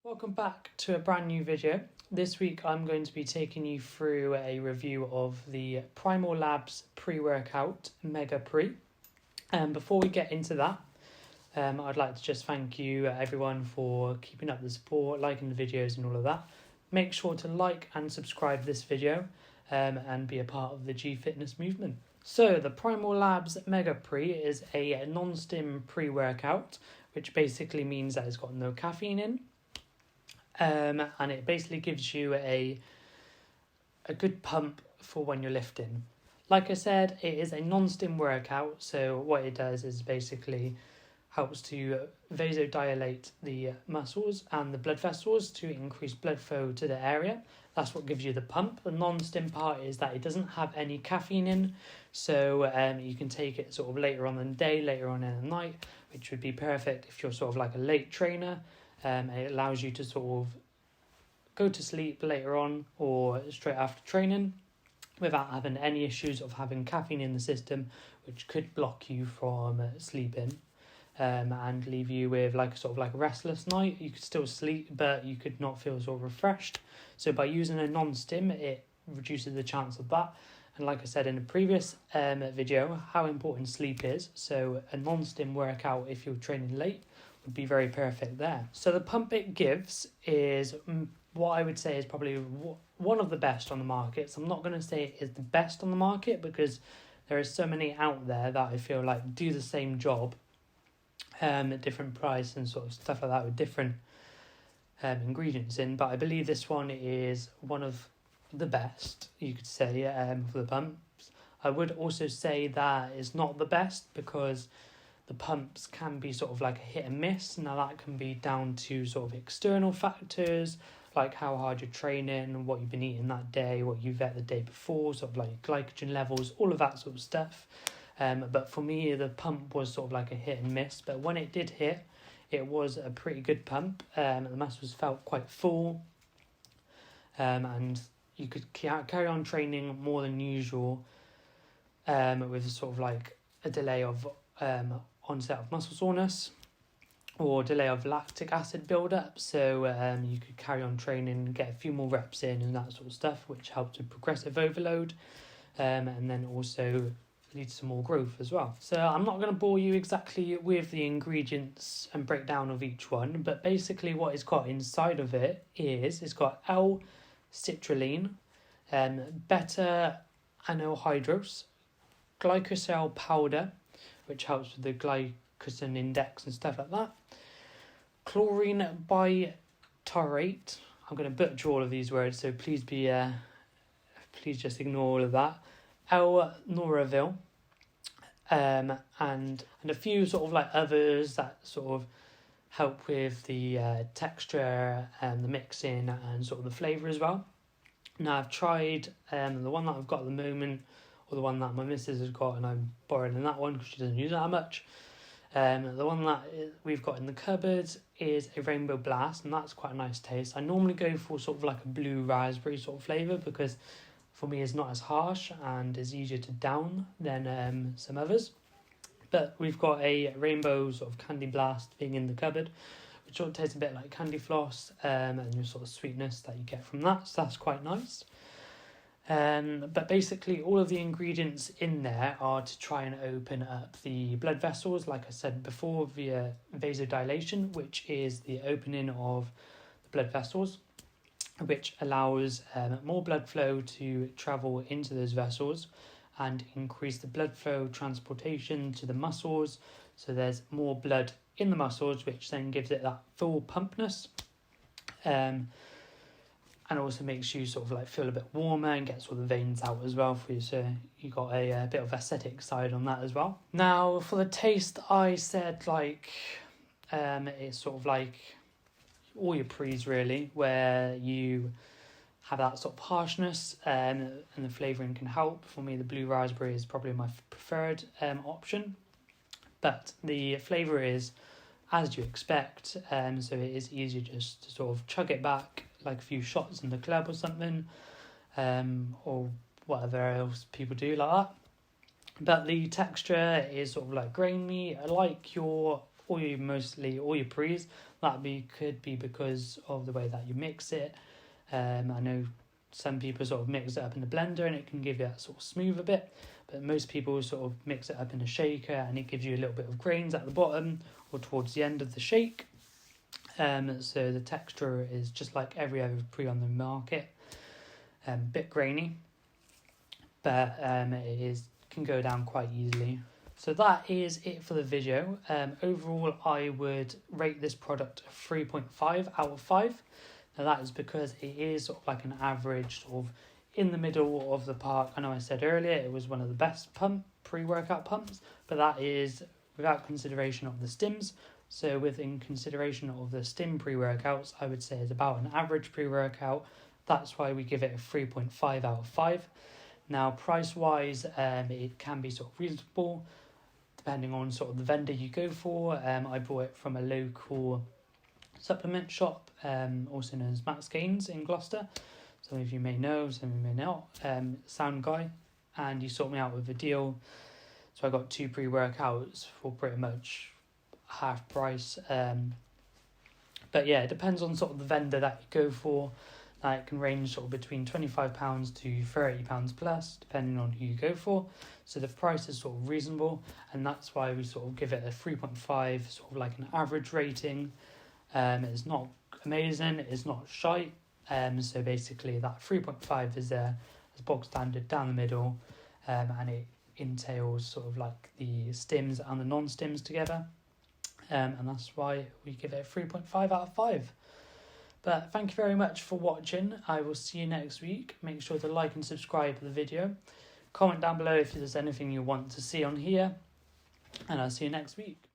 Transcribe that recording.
Welcome back to a brand new video. This week I'm going to be taking you through a review of the Primeval Labs Pre-Workout Mega Pre. And before we get into that, I'd like to just thank you everyone for keeping up the support, liking the videos and all of that. Make sure to like and subscribe this video and be a part of the G Fitness movement. So the Primeval Labs Mega Pre is a non-stim pre-workout, which basically means that it's got no caffeine in. And it basically gives you a good pump for when you're lifting. Like I said, it is a non-stim workout, so what it does is basically helps to vasodilate the muscles and the blood vessels to increase blood flow to the area. That's what gives you the pump. The non-stim part is that it doesn't have any caffeine in, so you can take it sort of later on in the day, later on in the night, which would be perfect if you're sort of like a late trainer. It allows you to sort of go to sleep later on or straight after training without having any issues of having caffeine in the system, which could block you from sleeping and leave you with like a restless night. You could still sleep, but you could not feel sort of refreshed. So by using a non-stim, it reduces the chance of that. And like I said in a previous video, how important sleep is. So a non-stim workout, if you're training late, would be very perfect there. So the pump it gives is what I would say is probably one of the best on the market. So I'm not going to say it is the best on the market because there are so many out there that I feel like do the same job at different price and sort of stuff like that with different ingredients in. But I believe this one is one of the best, you could say, for the pumps. I would also say that it's not the best because the pumps can be sort of like a hit and miss. Now that can be down to sort of external factors, like how hard you're training, what you've been eating that day, what you've ate the day before, sort of like glycogen levels, all of that sort of stuff. But for me, the pump was sort of like a hit and miss. But when it did hit, it was a pretty good pump. The muscles felt quite full. And you could carry on training more than usual with sort of like a delay of onset of muscle soreness or delay of lactic acid buildup, so you could carry on training, get a few more reps in and that sort of stuff, which helps with progressive overload, and then also leads to more growth as well. So I'm not going to bore you exactly with the ingredients and breakdown of each one, but basically what it's got inside of it is it's got L-citrulline, beta-anhydrous, glycosol powder, which helps with the glycogen index and stuff like that. Chlorine bitarate. I'm going to butcher all of these words, so please just ignore all of that. L-noravil, and a few sort of like others that sort of help with the texture and the mixing and sort of the flavour as well. Now I've tried the one that I've got at the moment, or the one that my missus has got, and I'm borrowing that one because she doesn't use it that much. The one that we've got in the cupboard is a Rainbow Blast, and that's quite a nice taste. I normally go for sort of like a blue raspberry sort of flavour because for me it's not as harsh and is easier to down than some others. But we've got a Rainbow sort of Candy Blast thing in the cupboard, which sort of tastes a bit like candy floss, and the sort of sweetness that you get from that, so that's quite nice. But basically all of the ingredients in there are to try and open up the blood vessels, like I said before, via vasodilation, which is the opening of the blood vessels, which allows more blood flow to travel into those vessels and increase the blood flow transportation to the muscles, so there's more blood in the muscles, which then gives it that full pumpness. And also makes you sort of like feel a bit warmer and gets all the veins out as well for you. So you got a bit of aesthetic side on that as well. Now for the taste, I said like it's sort of like all your pre's really, where you have that sort of harshness and the flavouring can help. For me, the blue raspberry is probably my preferred option, but the flavour is as you expect, so it is easier just to sort of chug it back like a few shots in the club or something, or whatever else people do like that. But the texture is sort of like grainy. I like your or you mostly all your pre's, could be because of the way that you mix it. I know some people sort of mix it up in the blender and it can give you that sort of smoother bit, but most people sort of mix it up in a shaker and it gives you a little bit of grains at the bottom or towards the end of the shake. So the texture is just like every other pre on the market, bit grainy, but it can go down quite easily. So that is it for the video. Overall, I would rate this product 3.5 out of 5. Now that is because it is sort of like an average, sort of in the middle of the park. I know I said earlier it was one of the best pre-workout pumps, but that is without consideration of the stims. So within consideration of the stim pre-workouts, I would say it's about an average pre-workout. That's why we give it a 3.5 out of 5. Now price-wise, it can be sort of reasonable depending on sort of the vendor you go for. I bought it from a local supplement shop, also known as Matt's Gains in Gloucester. Some of you may know, some of you may not. Sound guy, and he sorted me out with a deal. So I got 2 pre-workouts for pretty much half price. But yeah, it depends on sort of the vendor that you go for. It can range sort of between £25 to £30 plus, depending on who you go for. So the price is sort of reasonable, and that's why we sort of give it a 3.5, sort of like an average rating. It's not amazing, it's not shite. So basically that 3.5 is there as bog standard down the middle, and it entails sort of like the stims and the non-stims together. And that's why we give it a 3.5 out of 5. But thank you very much for watching. I will see you next week. Make sure to like and subscribe to the video. Comment down below if there's anything you want to see on here. And I'll see you next week.